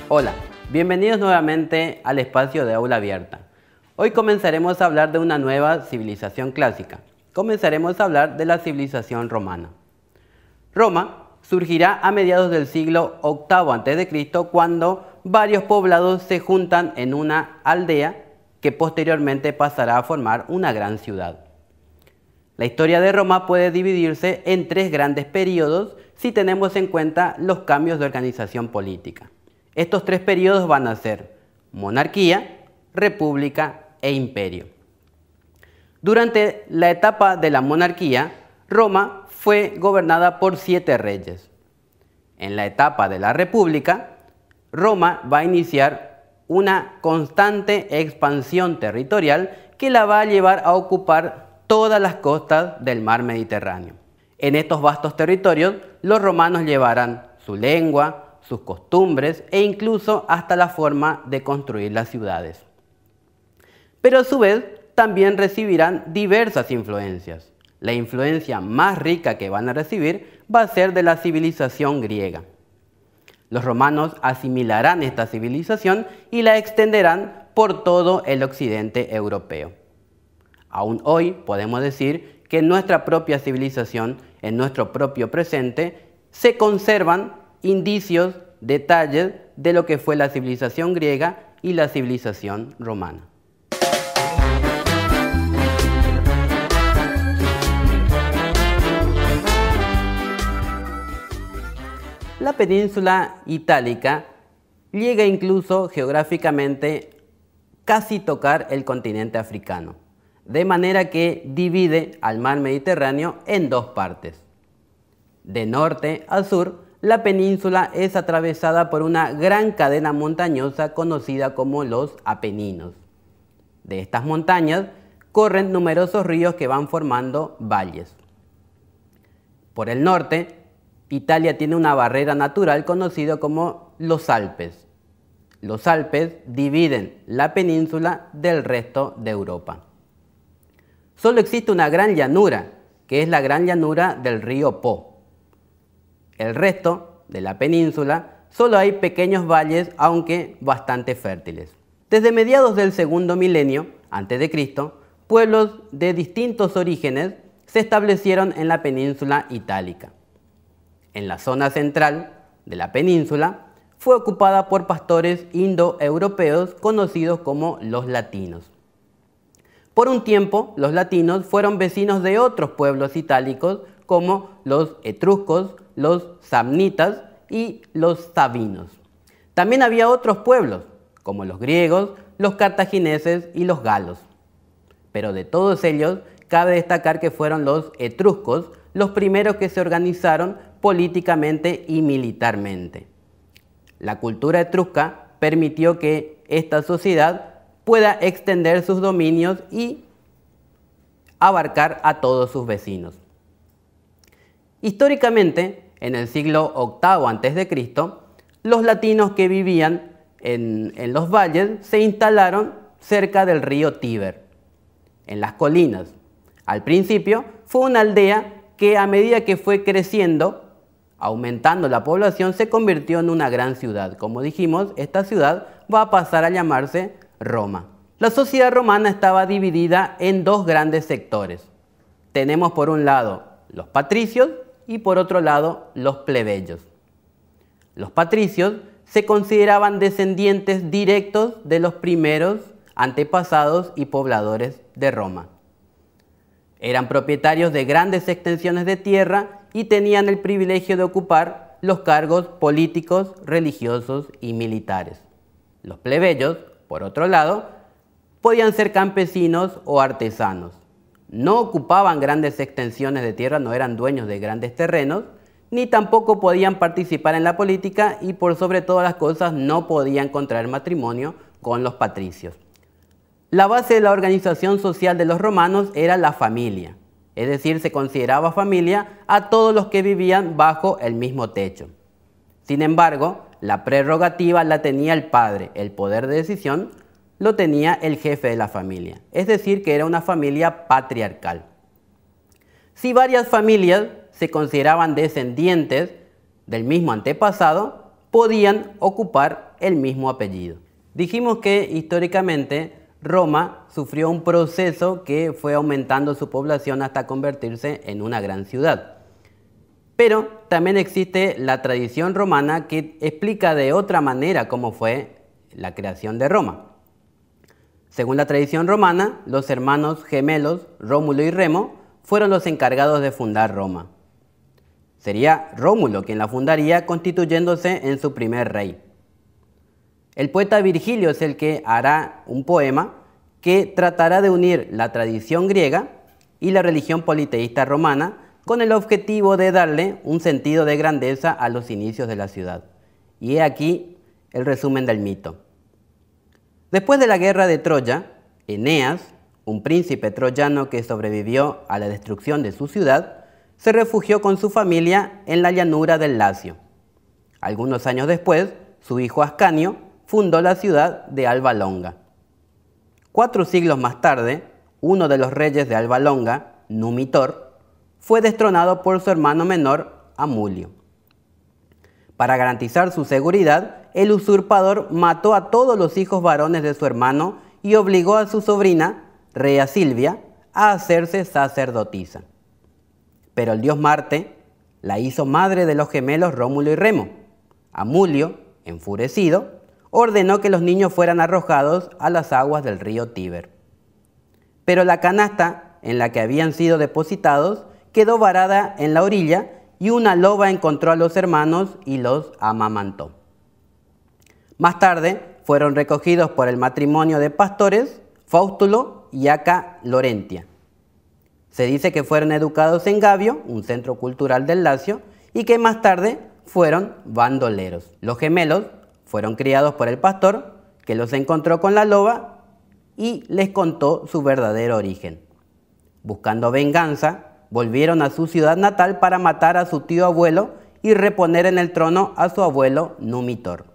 Hola, bienvenidos nuevamente al espacio de Aula Abierta. Hoy comenzaremos a hablar de una nueva civilización clásica. Comenzaremos a hablar de la civilización romana. Roma surgirá a mediados del siglo VIII a.C. cuando varios poblados se juntan en una aldea que posteriormente pasará a formar una gran ciudad. La historia de Roma puede dividirse en tres grandes periodos si tenemos en cuenta los cambios de organización política. Estos tres periodos van a ser monarquía, república e imperio. Durante la etapa de la monarquía, Roma fue gobernada por 7 reyes. En la etapa de la república, Roma va a iniciar una constante expansión territorial que la va a llevar a ocupar todas las costas del mar Mediterráneo. En estos vastos territorios, los romanos llevarán su lengua, sus costumbres e incluso hasta la forma de construir las ciudades. Pero a su vez también recibirán diversas influencias. La influencia más rica que van a recibir va a ser de la civilización griega. Los romanos asimilarán esta civilización y la extenderán por todo el occidente europeo. Aún hoy podemos decir que en nuestra propia civilización, en nuestro propio presente, se conservan indicios, detalles de lo que fue la civilización griega y la civilización romana. La península itálica llega incluso geográficamente casi tocar el continente africano, de manera que divide al mar Mediterráneo en dos partes. De norte a sur, la península es atravesada por una gran cadena montañosa conocida como los Apeninos. De estas montañas corren numerosos ríos que van formando valles. Por el norte, Italia tiene una barrera natural conocida como los Alpes. Los Alpes dividen la península del resto de Europa. Solo existe una gran llanura, que es la gran llanura del río Po. El resto de la península solo hay pequeños valles, aunque bastante fértiles. Desde mediados del segundo milenio a.C., pueblos de distintos orígenes se establecieron en la península itálica. En la zona central de la península fue ocupada por pastores indoeuropeos conocidos como los latinos. Por un tiempo, los latinos fueron vecinos de otros pueblos itálicos como los etruscos, los samnitas y los sabinos. También había otros pueblos, como los griegos, los cartagineses y los galos. Pero de todos ellos, cabe destacar que fueron los etruscos los primeros que se organizaron políticamente y militarmente. La cultura etrusca permitió que esta sociedad pueda extender sus dominios y abarcar a todos sus vecinos. Históricamente, en el siglo VIII a.C., los latinos que vivían en los valles se instalaron cerca del río Tíber, en las colinas. Al principio fue una aldea que a medida que fue creciendo, aumentando la población, se convirtió en una gran ciudad. Como dijimos, esta ciudad va a pasar a llamarse Roma. La sociedad romana estaba dividida en dos grandes sectores. Tenemos por un lado los patricios y por otro lado los plebeyos. Los patricios se consideraban descendientes directos de los primeros antepasados y pobladores de Roma. Eran propietarios de grandes extensiones de tierra y tenían el privilegio de ocupar los cargos políticos, religiosos y militares. Los plebeyos, por otro lado, podían ser campesinos o artesanos. No ocupaban grandes extensiones de tierra, no eran dueños de grandes terrenos, ni tampoco podían participar en la política y por sobre todas las cosas no podían contraer matrimonio con los patricios. La base de la organización social de los romanos era la familia, es decir, se consideraba familia a todos los que vivían bajo el mismo techo. Sin embargo, la prerrogativa la tenía el padre, el poder de decisión lo tenía el jefe de la familia, es decir, que era una familia patriarcal. Si varias familias se consideraban descendientes del mismo antepasado, podían ocupar el mismo apellido. Dijimos que históricamente Roma sufrió un proceso que fue aumentando su población hasta convertirse en una gran ciudad. Pero también existe la tradición romana que explica de otra manera cómo fue la creación de Roma. Según la tradición romana, los hermanos gemelos Rómulo y Remo fueron los encargados de fundar Roma. Sería Rómulo quien la fundaría, constituyéndose en su primer rey. El poeta Virgilio es el que hará un poema que tratará de unir la tradición griega y la religión politeísta romana con el objetivo de darle un sentido de grandeza a los inicios de la ciudad. Y he aquí el resumen del mito. Después de la guerra de Troya, Eneas, un príncipe troyano que sobrevivió a la destrucción de su ciudad, se refugió con su familia en la llanura del Lacio. Algunos años después, su hijo Ascanio fundó la ciudad de Alba Longa. 4 siglos más tarde, uno de los reyes de Alba Longa, Numitor, fue destronado por su hermano menor, Amulio. Para garantizar su seguridad, el usurpador mató a todos los hijos varones de su hermano y obligó a su sobrina, Rea Silvia, a hacerse sacerdotisa. Pero el dios Marte la hizo madre de los gemelos Rómulo y Remo. Amulio, enfurecido, ordenó que los niños fueran arrojados a las aguas del río Tíber. Pero la canasta en la que habían sido depositados quedó varada en la orilla y una loba encontró a los hermanos y los amamantó. Más tarde fueron recogidos por el matrimonio de pastores Faustulo y Aca Lorentia. Se dice que fueron educados en Gabio, un centro cultural del Lacio, y que más tarde fueron bandoleros. Los gemelos fueron criados por el pastor, que los encontró con la loba y les contó su verdadero origen. Buscando venganza, volvieron a su ciudad natal para matar a su tío abuelo y reponer en el trono a su abuelo Numitor.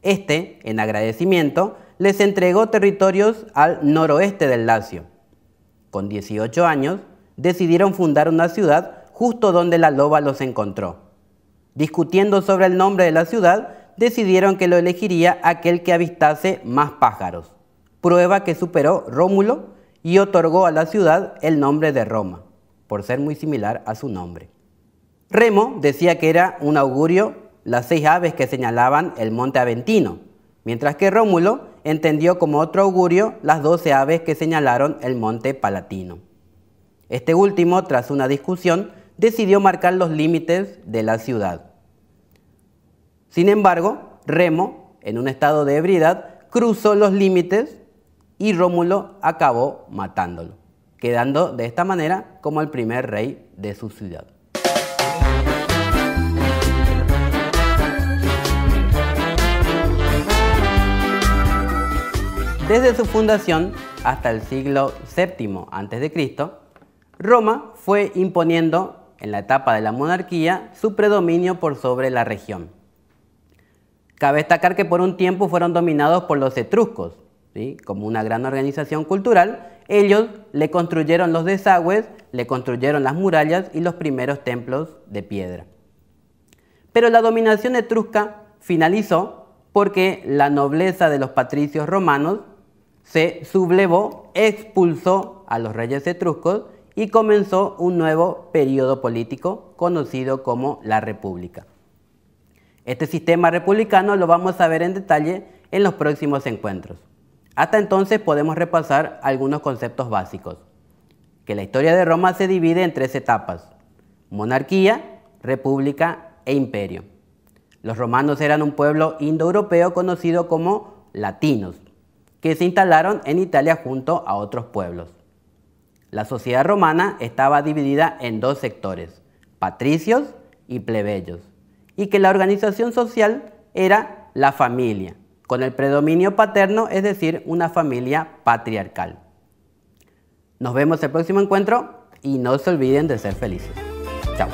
Este, en agradecimiento, les entregó territorios al noroeste del Lacio. Con 18 años, decidieron fundar una ciudad justo donde la loba los encontró. Discutiendo sobre el nombre de la ciudad, decidieron que lo elegiría aquel que avistase más pájaros, prueba que superó Rómulo y otorgó a la ciudad el nombre de Roma, por ser muy similar a su nombre. Remo decía que era un augurio las 6 aves que señalaban el monte Aventino, mientras que Rómulo entendió como otro augurio las 12 aves que señalaron el monte Palatino. Este último, tras una discusión, decidió marcar los límites de la ciudad. Sin embargo, Remo, en un estado de ebriedad, cruzó los límites y Rómulo acabó matándolo, quedando de esta manera como el primer rey de su ciudad. Desde su fundación hasta el siglo VII a.C., Roma fue imponiendo en la etapa de la monarquía su predominio por sobre la región. Cabe destacar que por un tiempo fueron dominados por los etruscos, ¿sí? Como una gran organización cultural. Ellos le construyeron los desagües, le construyeron las murallas y los primeros templos de piedra. Pero la dominación etrusca finalizó porque la nobleza de los patricios romanos se sublevó, expulsó a los reyes etruscos y comenzó un nuevo periodo político conocido como la República. Este sistema republicano lo vamos a ver en detalle en los próximos encuentros. Hasta entonces podemos repasar algunos conceptos básicos. Que la historia de Roma se divide en 3 etapas: monarquía, república e imperio. Los romanos eran un pueblo indoeuropeo conocido como latinos, que se instalaron en Italia junto a otros pueblos. La sociedad romana estaba dividida en 2 sectores, patricios y plebeyos, y que la organización social era la familia, con el predominio paterno, es decir, una familia patriarcal. Nos vemos el próximo encuentro y no se olviden de ser felices. Chao.